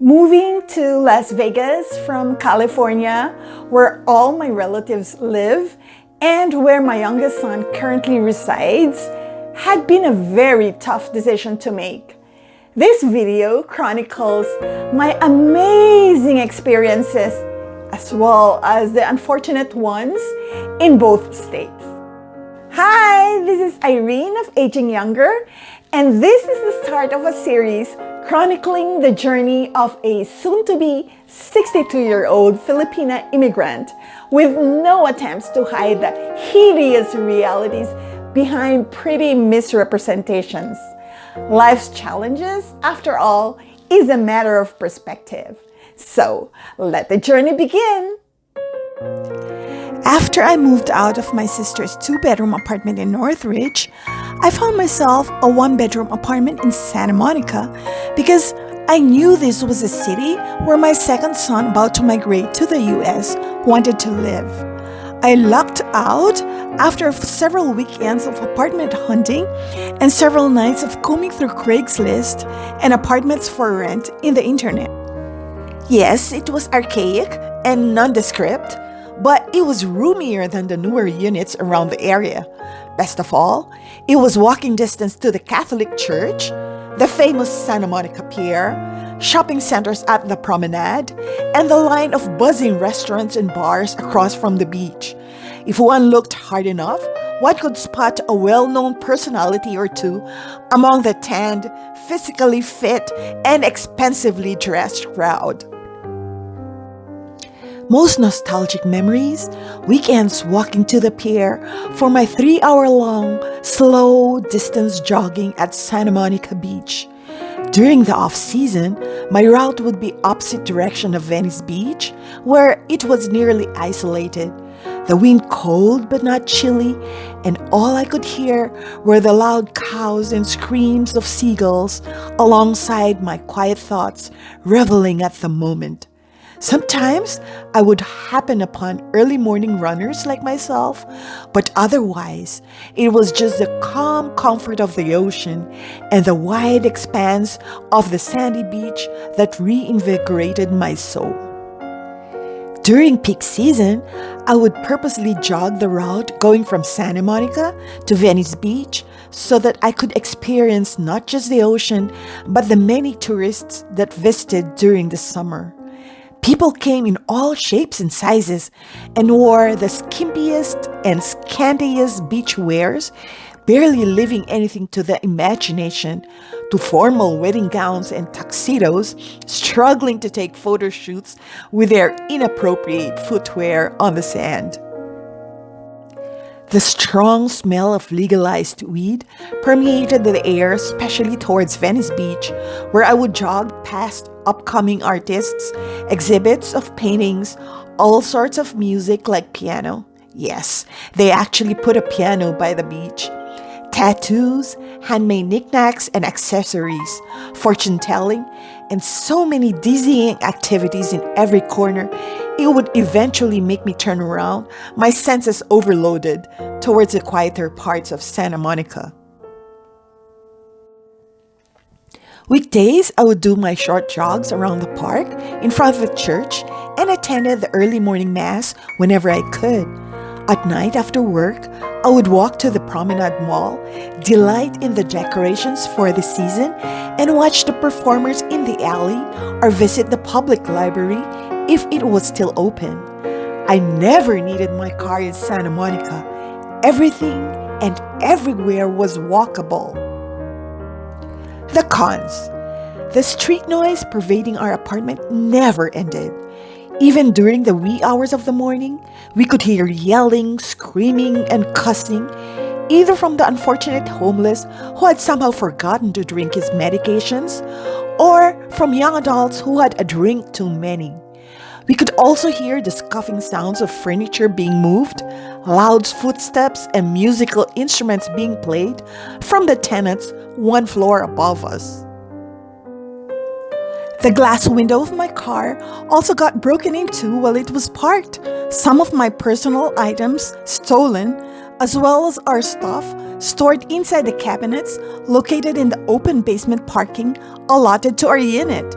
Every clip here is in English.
Moving to Las Vegas from California, where all my relatives live and where my youngest son currently resides, had been a very tough decision to make. This video chronicles my amazing experiences as well as the unfortunate ones in both states. Hi, this is Irene of Aging Younger, and this is the start of a series chronicling the journey of a soon-to-be 62-year-old Filipina immigrant with no attempts to hide the hideous realities behind pretty misrepresentations. Life's challenges, after all, is a matter of perspective. So, let the journey begin. After I moved out of my sister's two-bedroom apartment in Northridge, I found myself a one-bedroom apartment in Santa Monica because I knew this was a city where my second son, about to migrate to the US, wanted to live. I lucked out after several weekends of apartment hunting and several nights of combing through Craigslist and apartments for rent in the internet. Yes, it was archaic and nondescript, but it was roomier than the newer units around the area. Best of all, it was walking distance to the Catholic Church, the famous Santa Monica Pier, shopping centers at the promenade, and the line of buzzing restaurants and bars across from the beach. If one looked hard enough, one could spot a well-known personality or two among the tanned, physically fit, and expensively dressed crowd. Most nostalgic memories, weekends walking to the pier for my 3-hour-long, slow distance jogging at Santa Monica Beach. During the off-season, my route would be opposite direction of Venice Beach, where it was nearly isolated. The wind cold but not chilly, and all I could hear were the loud cows and screams of seagulls alongside my quiet thoughts, reveling at the moment. Sometimes I would happen upon early morning runners like myself, but otherwise it was just the calm comfort of the ocean and the wide expanse of the sandy beach that reinvigorated my soul. During peak season, I would purposely jog the route going from Santa Monica to Venice Beach so that I could experience not just the ocean, but the many tourists that visited during the summer. People came in all shapes and sizes and wore the skimpiest and scantiest beach wears, barely leaving anything to the imagination, to formal wedding gowns and tuxedos, struggling to take photo shoots with their inappropriate footwear on the sand. The strong smell of legalized weed permeated the air, especially towards Venice Beach, where I would jog past upcoming artists, exhibits of paintings, all sorts of music like piano. Yes, they actually put a piano by the beach. Tattoos, handmade knickknacks and accessories, fortune-telling, and so many dizzying activities in every corner, it would eventually make me turn around, my senses overloaded, towards the quieter parts of Santa Monica. Weekdays, I would do my short jogs around the park in front of the church and attended the early morning mass whenever I could. At night after work, I would walk to the Promenade Mall, delight in the decorations for the season, and watch the performers in the alley or visit the public library if it was still open. I never needed my car in Santa Monica. Everything and everywhere was walkable. The cons. The street noise pervading our apartment never ended. Even during the wee hours of the morning, we could hear yelling, screaming, and cussing, either from the unfortunate homeless who had somehow forgotten to drink his medications, or from young adults who had a drink too many. We could also hear the scuffing sounds of furniture being moved, loud footsteps, and musical instruments being played from the tenants one floor above us. The glass window of my car also got broken into while it was parked. Some of my personal items stolen, as well as our stuff stored inside the cabinets located in the open basement parking allotted to our unit.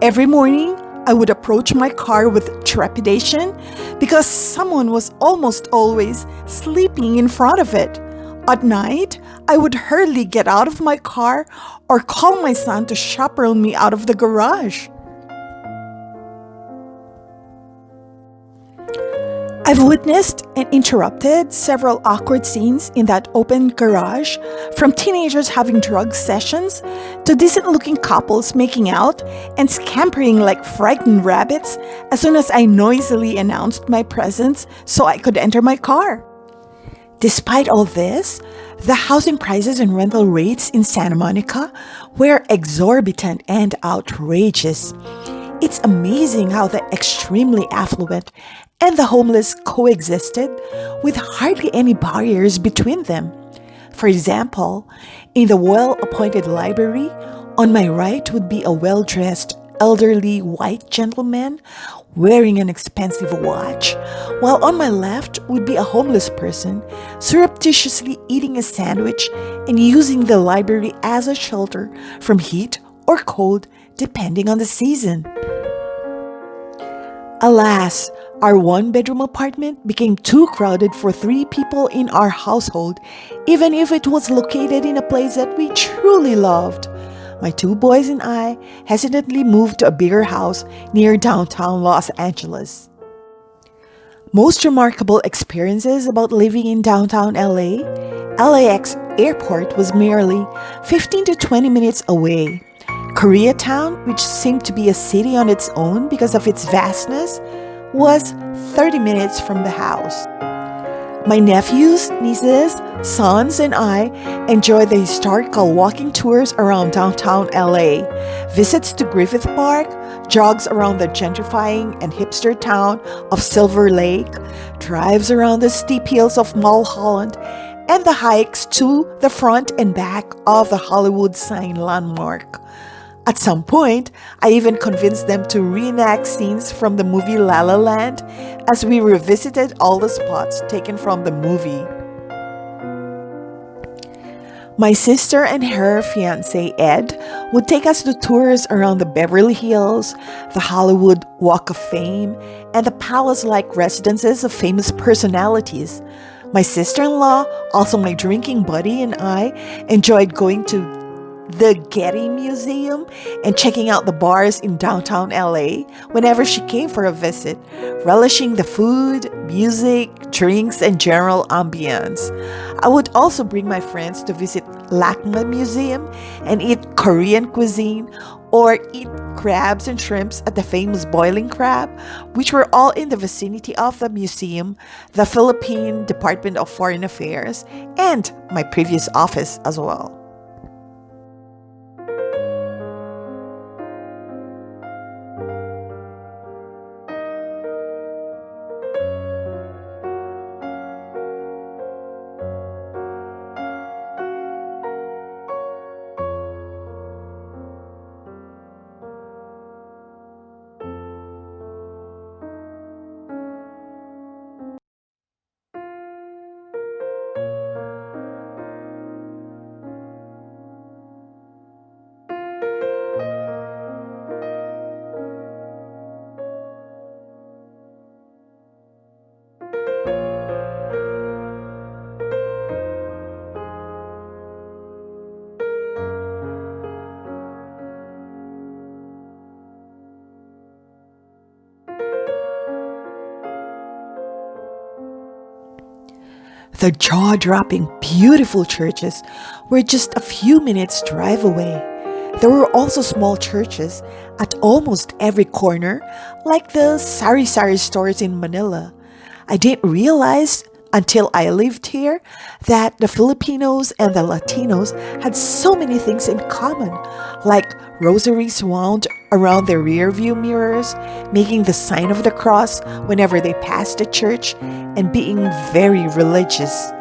Every morning, I would approach my car with trepidation because someone was almost always sleeping in front of it. At night, I would hurriedly get out of my car or call my son to chaperone me out of the garage. I've witnessed and interrupted several awkward scenes in that open garage, from teenagers having drug sessions to decent looking couples making out and scampering like frightened rabbits as soon as I noisily announced my presence so I could enter my car. Despite all this, the housing prices and rental rates in Santa Monica were exorbitant and outrageous. It's amazing how the extremely affluent and the homeless coexisted with hardly any barriers between them. For example, in the well appointed library, on my right would be a well dressed elderly white gentleman wearing an expensive watch, while on my left would be a homeless person surreptitiously eating a sandwich and using the library as a shelter from heat or cold depending on the season. Alas, our one bedroom apartment became too crowded for three people in our household, even if it was located in a place that we truly loved. My two boys and I hesitantly moved to a bigger house near downtown Los Angeles. Most remarkable experiences about living in downtown LA, LAX airport was merely 15 to 20 minutes away. Koreatown, which seemed to be a city on its own because of its vastness, was 30 minutes from the house. My nephews, nieces, sons, and I enjoyed the historical walking tours around downtown LA, visits to Griffith Park, jogs around the gentrifying and hipster town of Silver Lake, drives around the steep hills of Mulholland, and the hikes to the front and back of the Hollywood sign landmark. At some point, I even convinced them to reenact scenes from the movie La La Land as we revisited all the spots taken from the movie. My sister and her fiance Ed would take us to tours around the Beverly Hills, the Hollywood Walk of Fame, and the palace-like residences of famous personalities. My sister-in-law, also my drinking buddy, and I enjoyed going to the Getty Museum and checking out the bars in downtown LA whenever she came for a visit, relishing the food, music, drinks, and general ambience. I would also bring my friends to visit LACMA Museum and eat Korean cuisine or eat crabs and shrimps at the famous boiling crab, which were all in the vicinity of the museum, the Philippine Department of Foreign Affairs, and my previous office as well. The jaw dropping, beautiful churches were just a few minutes' drive away. There were also small churches at almost every corner, like the sari sari stores in Manila. I didn't realize until I lived here that the Filipinos and the Latinos had so many things in common, like rosaries wound around their rear view mirrors, making the sign of the cross whenever they passed the church, and being very religious.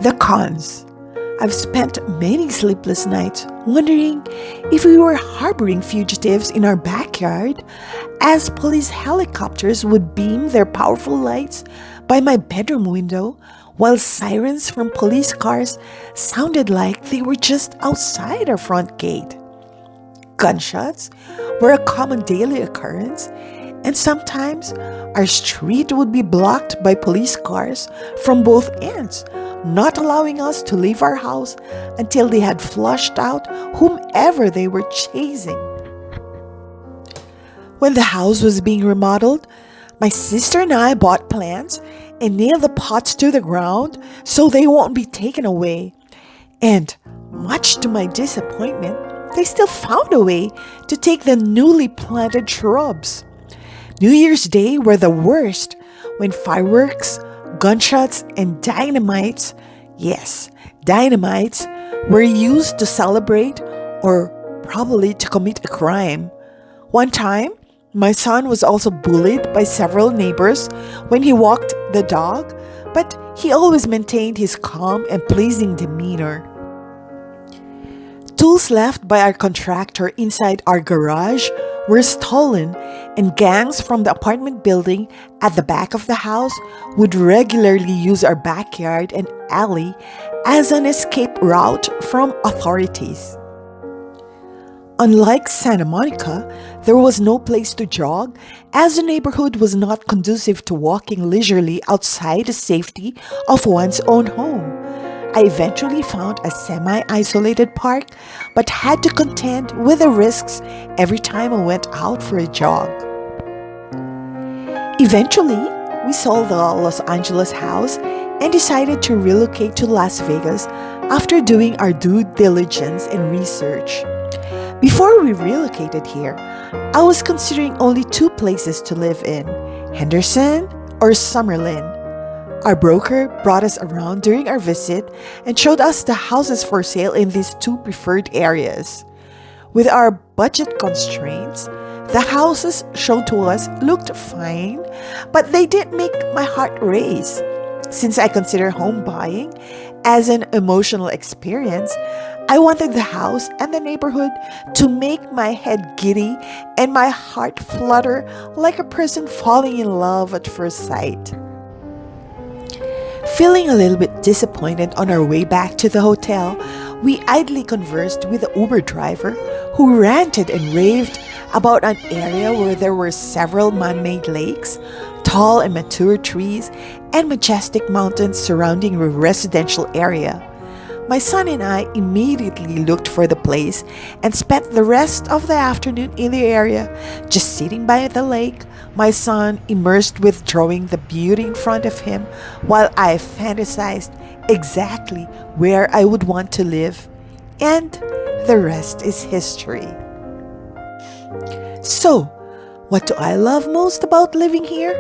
The cons. I've spent many sleepless nights wondering if we were harboring fugitives in our backyard, as police helicopters would beam their powerful lights by my bedroom window, while sirens from police cars sounded like they were just outside our front gate. Gunshots were a common daily occurrence, and sometimes our street would be blocked by police cars from both ends, not allowing us to leave our house until they had flushed out whomever they were chasing. When the house was being remodeled, my sister and I bought plants and nailed the pots to the ground so they won't be taken away. And much to my disappointment, they still found a way to take the newly planted shrubs. New Year's Day were the worst when fireworks, gunshots, and dynamites, yes, dynamites, were used to celebrate or probably to commit a crime. One time, my son was also bullied by several neighbors when he walked the dog, but he always maintained his calm and pleasing demeanor. Tools left by our contractor inside our garage were stolen, and gangs from the apartment building at the back of the house would regularly use our backyard and alley as an escape route from authorities. Unlike Santa Monica, there was no place to jog, as the neighborhood was not conducive to walking leisurely outside the safety of one's own home. I eventually found a semi-isolated park, but had to contend with the risks every time I went out for a jog. Eventually, we sold the Los Angeles house and decided to relocate to Las Vegas after doing our due diligence and research. Before we relocated here, I was considering only two places to live in, Henderson or Summerlin. Our broker brought us around during our visit and showed us the houses for sale in these two preferred areas. With our budget constraints, the houses shown to us looked fine, but they did make my heart race. Since I consider home buying as an emotional experience, I wanted the house and the neighborhood to make my head giddy and my heart flutter like a person falling in love at first sight. Feeling a little bit disappointed on our way back to the hotel, we idly conversed with the Uber driver who ranted and raved about an area where there were several man-made lakes, tall and mature trees, and majestic mountains surrounding a residential area. My son and I immediately looked for the place and spent the rest of the afternoon in the area, just sitting by the lake, my son immersed with drawing the beauty in front of him, while I fantasized exactly where I would want to live. And the rest is history. So, what do I love most about living here?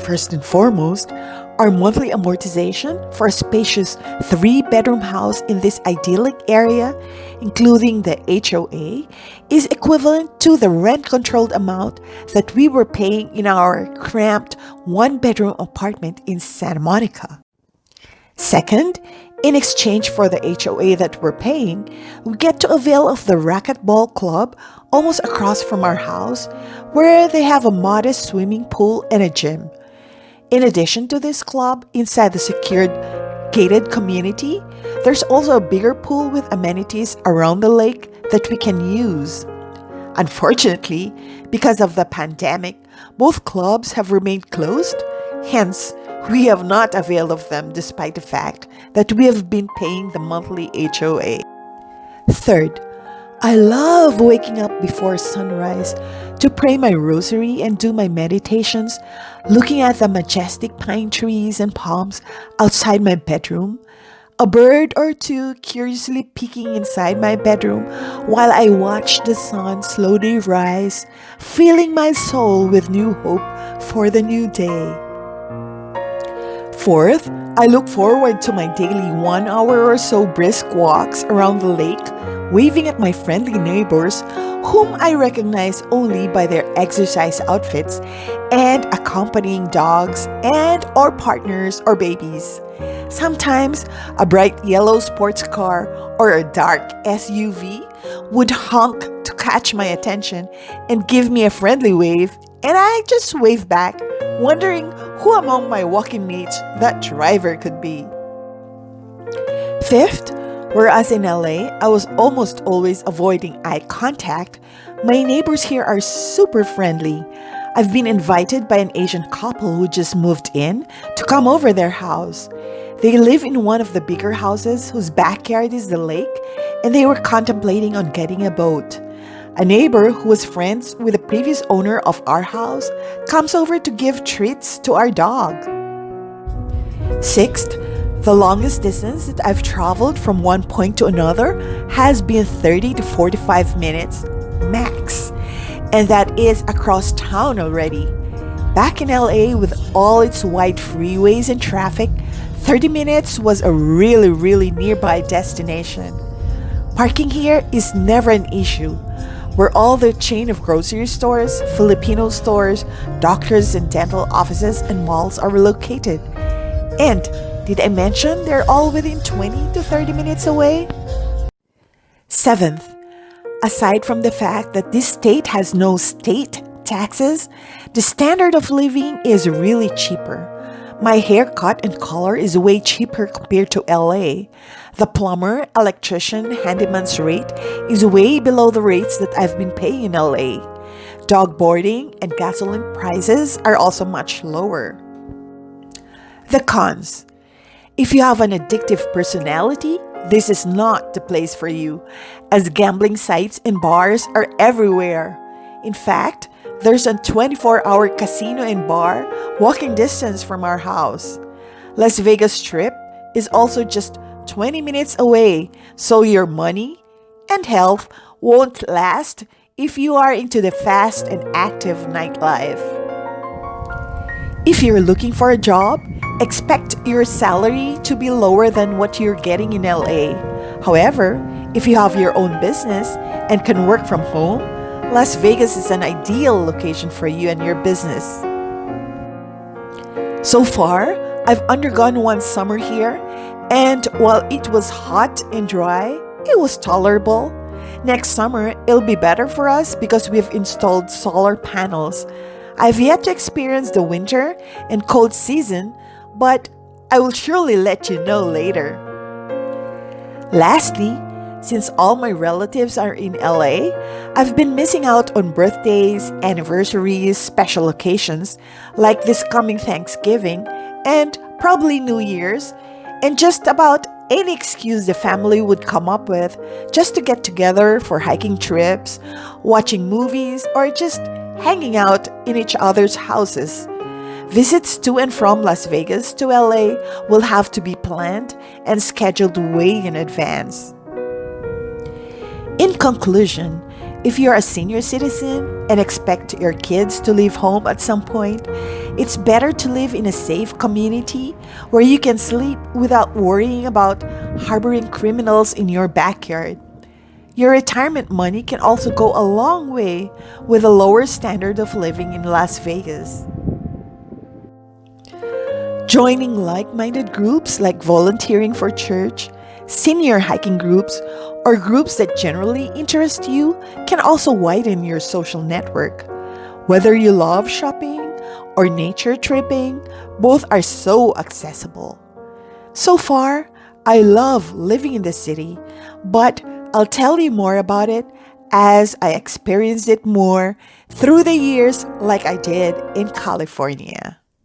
First and foremost, our monthly amortization for a spacious 3-bedroom house in this idyllic area, including the HOA, is equivalent to the rent-controlled amount that we were paying in our cramped 1-bedroom apartment in Santa Monica. Second, in exchange for the HOA that we're paying, we get to avail of the racquetball club almost across from our house, where they have a modest swimming pool and a gym. In addition to this club, inside the secured gated community, there's also a bigger pool with amenities around the lake that we can use. Unfortunately, because of the pandemic, both clubs have remained closed. Hence, we have not availed of them despite the fact that we have been paying the monthly HOA. Third, I love waking up before sunrise to pray my rosary and do my meditations, looking at the majestic pine trees and palms outside my bedroom, a bird or two curiously peeking inside my bedroom while I watch the sun slowly rise, filling my soul with new hope for the new day. Fourth, I look forward to my daily 1 hour or so brisk walks around the lake, waving at my friendly neighbors, whom I recognize only by their exercise outfits, and accompanying dogs and or partners or babies. Sometimes a bright yellow sports car or a dark SUV would honk to catch my attention and give me a friendly wave, and I just wave back, wondering who among my walking mates that driver could be. Fifth, whereas in LA, I was almost always avoiding eye contact, my neighbors here are super friendly. I've been invited by an Asian couple who just moved in to come over their house. They live in one of the bigger houses whose backyard is the lake, and they were contemplating on getting a boat. A neighbor who was friends with the previous owner of our house comes over to give treats to our dog. Sixth, the longest distance that I've traveled from one point to another has been 30 to 45 minutes max, and that is across town already. Back in LA with all its wide freeways and traffic, 30 minutes was a really nearby destination. Parking here is never an issue. Where all the chain of grocery stores, Filipino stores, doctors and dental offices and malls are located. And did I mention they're all within 20 to 30 minutes away? Seventh, aside from the fact that this state has no state taxes, the standard of living is really cheaper. My haircut and color is way cheaper compared to LA. The plumber, electrician, handyman's rate is way below the rates that I've been paying in LA. Dog boarding and gasoline prices are also much lower. The cons. If you have an addictive personality, this is not the place for you, as gambling sites and bars are everywhere. In fact, there's a 24-hour casino and bar walking distance from our house. Las Vegas Strip is also just 20 minutes away, so your money and health won't last if you are into the fast and active nightlife. If you're looking for a job, expect your salary to be lower than what you're getting in LA. However, if you have your own business and can work from home, Las Vegas is an ideal location for you and your business. So far, I've undergone one summer here, and while it was hot and dry, it was tolerable. Next summer, it'll be better for us because we've installed solar panels. I've yet to experience the winter and cold season, but I will surely let you know later. Lastly, since all my relatives are in LA, I've been missing out on birthdays, anniversaries, special occasions like this coming Thanksgiving and probably New Year's, and just about any excuse the family would come up with just to get together for hiking trips, watching movies, or just hanging out in each other's houses. Visits to and from Las Vegas to LA will have to be planned and scheduled way in advance. In conclusion, if you're a senior citizen and expect your kids to leave home at some point, it's better to live in a safe community where you can sleep without worrying about harboring criminals in your backyard. Your retirement money can also go a long way with a lower standard of living in Las Vegas. Joining like-minded groups like volunteering for church, senior hiking groups, or groups that generally interest you can also widen your social network. Whether you love shopping or nature tripping, both are so accessible. So far, I love living in the city, but I'll tell you more about it as I experience it more through the years like I did in California.